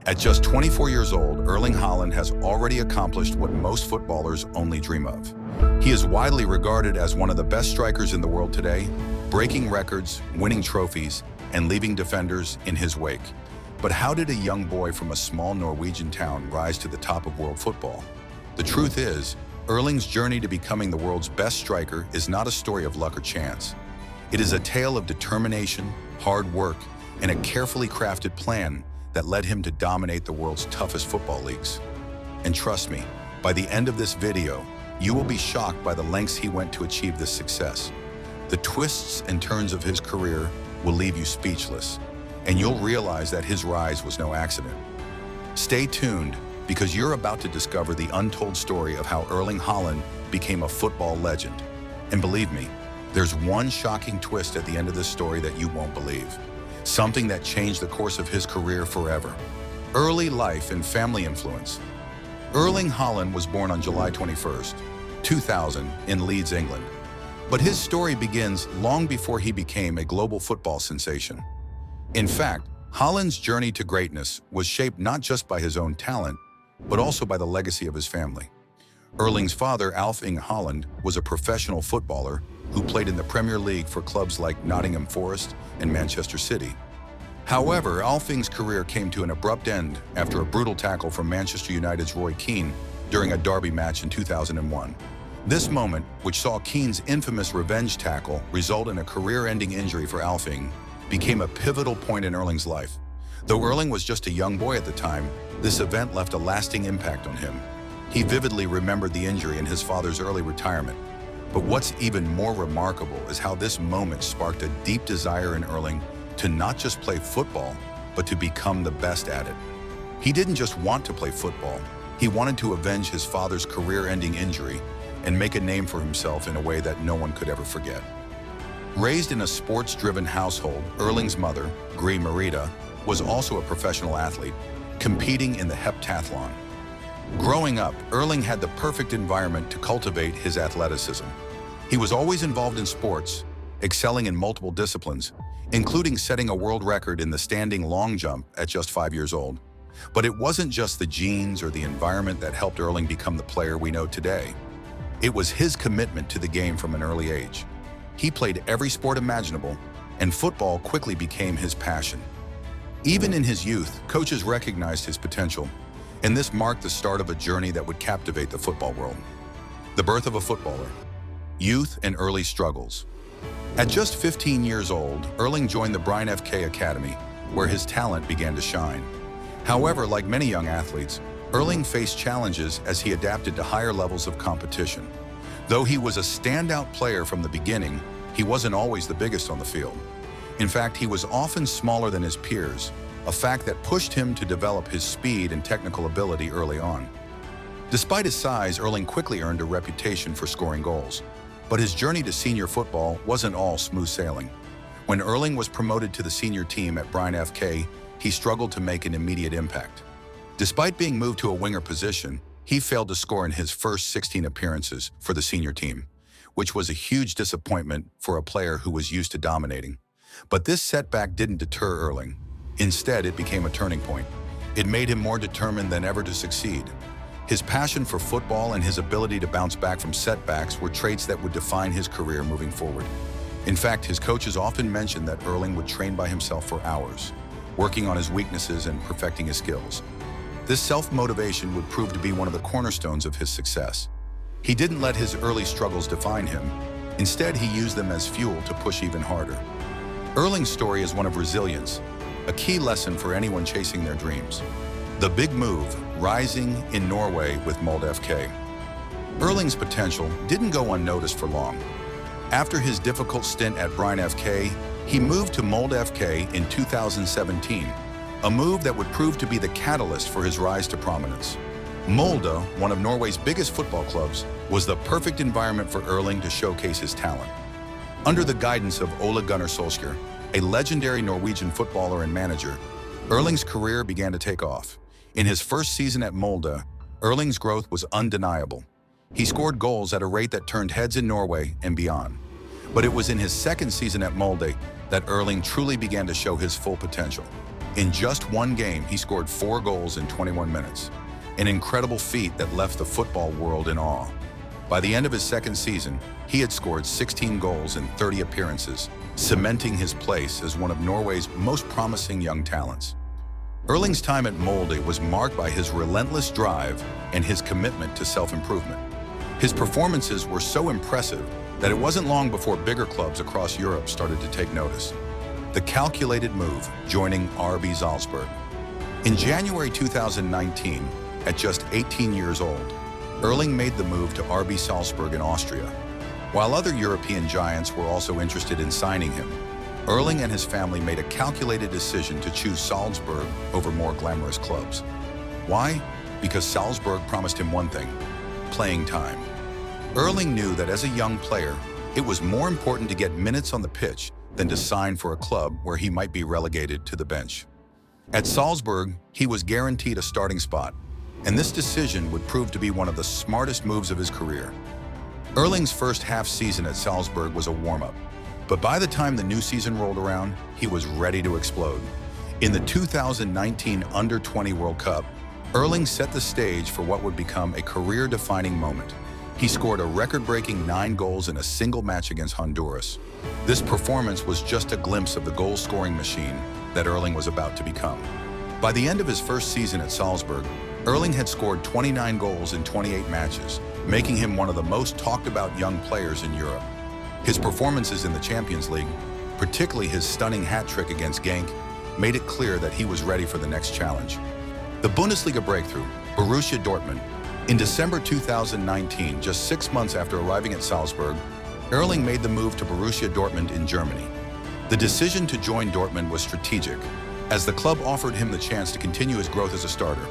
At just 24 years old, Erling Haaland has already accomplished what most footballers only dream of. He is widely regarded as one of the best strikers in the world today, breaking records, winning trophies, and leaving defenders in his wake. But how did a young boy from a small Norwegian town rise to the top of world football? The truth is, Erling's journey to becoming the world's best striker is not a story of luck or chance. It is a tale of determination, hard work, and a carefully crafted plan that led him to dominate the world's toughest football leagues. And trust me, by the end of this video, you will be shocked by the lengths he went to achieve this success. The twists and turns of his career will leave you speechless, and you'll realize that his rise was no accident. Stay tuned, because you're about to discover the untold story of how Erling Haaland became a football legend. And believe me, there's one shocking twist at the end of this story that you won't believe. Something that changed the course of his career forever. Early life and family influence. Erling Haaland was born on July 21st, 2000 in Leeds, England. But his story begins long before he became a global football sensation. In fact, Haaland's journey to greatness was shaped not just by his own talent, but also by the legacy of his family. Erling's father, Erling Haaland, was a professional footballer who played in the Premier League for clubs like Nottingham Forest and Manchester City. However, Erling's career came to an abrupt end after a brutal tackle from Manchester United's Roy Keane during a derby match in 2001. This moment, which saw Keane's infamous revenge tackle result in a career-ending injury for Erling, became a pivotal point in Erling's life. Though Erling was just a young boy at the time, this event left a lasting impact on him. He vividly remembered the injury and his father's early retirement. But what's even more remarkable is how this moment sparked a deep desire in Erling to not just play football, but to become the best at it. He didn't just want to play football, he wanted to avenge his father's career-ending injury and make a name for himself in a way that no one could ever forget. Raised in a sports-driven household, Erling's mother, Gry Merida, was also a professional athlete, competing in the heptathlon. Growing up, Erling had the perfect environment to cultivate his athleticism. He was always involved in sports, excelling in multiple disciplines, including setting a world record in the standing long jump at just 5 years old. But it wasn't just the genes or the environment that helped Erling become the player we know today. It was his commitment to the game from an early age. He played every sport imaginable, and football quickly became his passion. Even in his youth, coaches recognized his potential, and this marked the start of a journey that would captivate the football world. The birth of a footballer. Youth and early struggles. At just 15 years old, Erling joined the Bryn FK Academy, where his talent began to shine. However, like many young athletes, Erling faced challenges as he adapted to higher levels of competition. Though he was a standout player from the beginning, he wasn't always the biggest on the field. In fact, he was often smaller than his peers, a fact that pushed him to develop his speed and technical ability early on. Despite his size, Erling quickly earned a reputation for scoring goals. But his journey to senior football wasn't all smooth sailing. When Erling was promoted to the senior team at Bryn FK, he struggled to make an immediate impact. Despite being moved to a winger position, he failed to score in his first 16 appearances for the senior team, which was a huge disappointment for a player who was used to dominating. But this setback didn't deter Erling. Instead, it became a turning point. It made him more determined than ever to succeed. His passion for football and his ability to bounce back from setbacks were traits that would define his career moving forward. In fact, his coaches often mentioned that Erling would train by himself for hours, working on his weaknesses and perfecting his skills. This self-motivation would prove to be one of the cornerstones of his success. He didn't let his early struggles define him. Instead, he used them as fuel to push even harder. Erling's story is one of resilience, a key lesson for anyone chasing their dreams. The big move, rising in Norway with Molde FK. Erling's potential didn't go unnoticed for long. After his difficult stint at Bryn FK, he moved to Molde FK in 2017, a move that would prove to be the catalyst for his rise to prominence. Molde, one of Norway's biggest football clubs, was the perfect environment for Erling to showcase his talent. Under the guidance of Ole Gunnar Solskjaer, a legendary Norwegian footballer and manager, Erling's career began to take off. In his first season at Molde, Erling's growth was undeniable. He scored goals at a rate that turned heads in Norway and beyond. But it was in his second season at Molde that Erling truly began to show his full potential. In just one game, he scored 4 goals in 21 minutes, an incredible feat that left the football world in awe. By the end of his second season, he had scored 16 goals in 30 appearances, cementing his place as one of Norway's most promising young talents. Erling's time at Molde was marked by his relentless drive and his commitment to self-improvement. His performances were so impressive that it wasn't long before bigger clubs across Europe started to take notice. The calculated move, joining RB Salzburg. In January 2019, at just 18 years old, Erling made the move to RB Salzburg in Austria. While other European giants were also interested in signing him, Erling and his family made a calculated decision to choose Salzburg over more glamorous clubs. Why? Because Salzburg promised him one thing: playing time. Erling knew that as a young player, it was more important to get minutes on the pitch than to sign for a club where he might be relegated to the bench. At Salzburg, he was guaranteed a starting spot, and this decision would prove to be one of the smartest moves of his career. Erling's first half season at Salzburg was a warm-up, but by the time the new season rolled around, he was ready to explode. In the 2019 Under-20 World Cup, Erling set the stage for what would become a career-defining moment. He scored a record-breaking 9 goals in a single match against Honduras. This performance was just a glimpse of the goal-scoring machine that Erling was about to become. By the end of his first season at Salzburg, Erling had scored 29 goals in 28 matches, making him one of the most talked-about young players in Europe. His performances in the Champions League, particularly his stunning hat-trick against Genk, made it clear that he was ready for the next challenge. The Bundesliga breakthrough, Borussia Dortmund. In December 2019, just 6 months after arriving at Salzburg, Erling made the move to Borussia Dortmund in Germany. The decision to join Dortmund was strategic, as the club offered him the chance to continue his growth as a starter,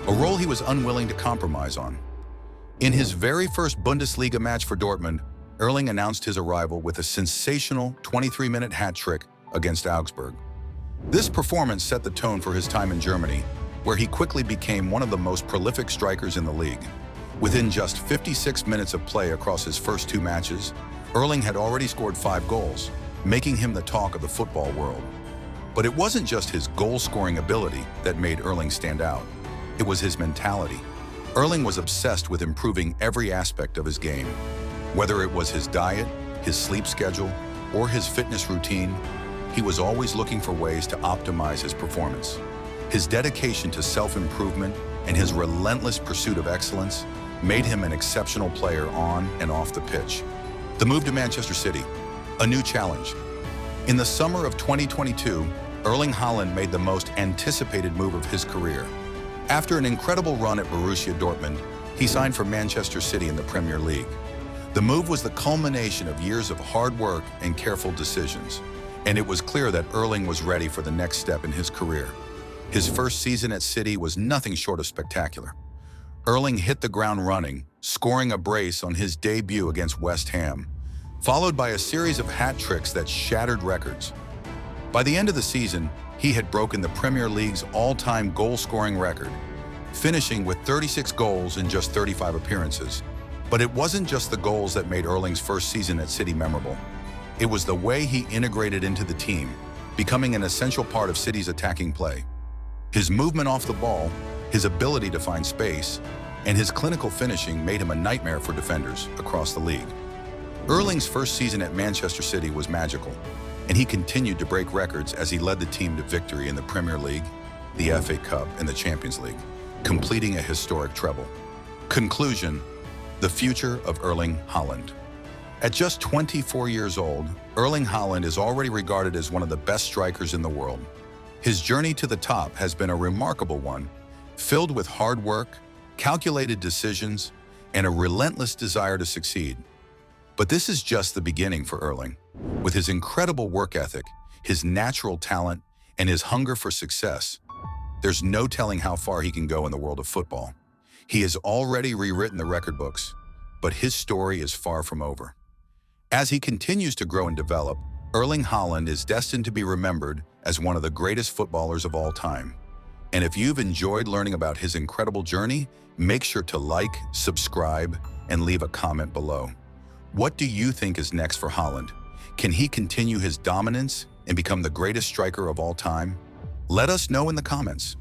a role he was unwilling to compromise on. In his very first Bundesliga match for Dortmund, Erling announced his arrival with a sensational 23-minute hat-trick against Augsburg. This performance set the tone for his time in Germany, where he quickly became one of the most prolific strikers in the league. Within just 56 minutes of play across his first 2 matches, Erling had already scored 5 goals, making him the talk of the football world. But it wasn't just his goal-scoring ability that made Erling stand out. It was his mentality. Erling was obsessed with improving every aspect of his game. Whether it was his diet, his sleep schedule, or his fitness routine, he was always looking for ways to optimize his performance. His dedication to self-improvement and his relentless pursuit of excellence made him an exceptional player on and off the pitch. The move to Manchester City, a new challenge. In the summer of 2022, Erling Haaland made the most anticipated move of his career. After an incredible run at Borussia Dortmund, he signed for Manchester City in the Premier League. The move was the culmination of years of hard work and careful decisions, and it was clear that Erling was ready for the next step in his career. His first season at City was nothing short of spectacular. Erling hit the ground running, scoring a brace on his debut against West Ham, followed by a series of hat tricks that shattered records. By the end of the season, he had broken the Premier League's all-time goal-scoring record, finishing with 36 goals in just 35 appearances. But it wasn't just the goals that made Erling's first season at City memorable. It was the way he integrated into the team, becoming an essential part of City's attacking play. His movement off the ball, his ability to find space, and his clinical finishing made him a nightmare for defenders across the league. Erling's first season at Manchester City was magical, and he continued to break records as he led the team to victory in the Premier League, the FA Cup, and the Champions League, completing a historic treble. Conclusion: the future of Erling Haaland. At just 24 years old, Erling Haaland is already regarded as one of the best strikers in the world. His journey to the top has been a remarkable one, filled with hard work, calculated decisions, and a relentless desire to succeed. But this is just the beginning for Erling. With his incredible work ethic, his natural talent, and his hunger for success, there's no telling how far he can go in the world of football. He has already rewritten the record books, but his story is far from over. As he continues to grow and develop, Erling Haaland is destined to be remembered as one of the greatest footballers of all time. And if you've enjoyed learning about his incredible journey, make sure to like, subscribe, and leave a comment below. What do you think is next for Haaland? Can he continue his dominance and become the greatest striker of all time? Let us know in the comments.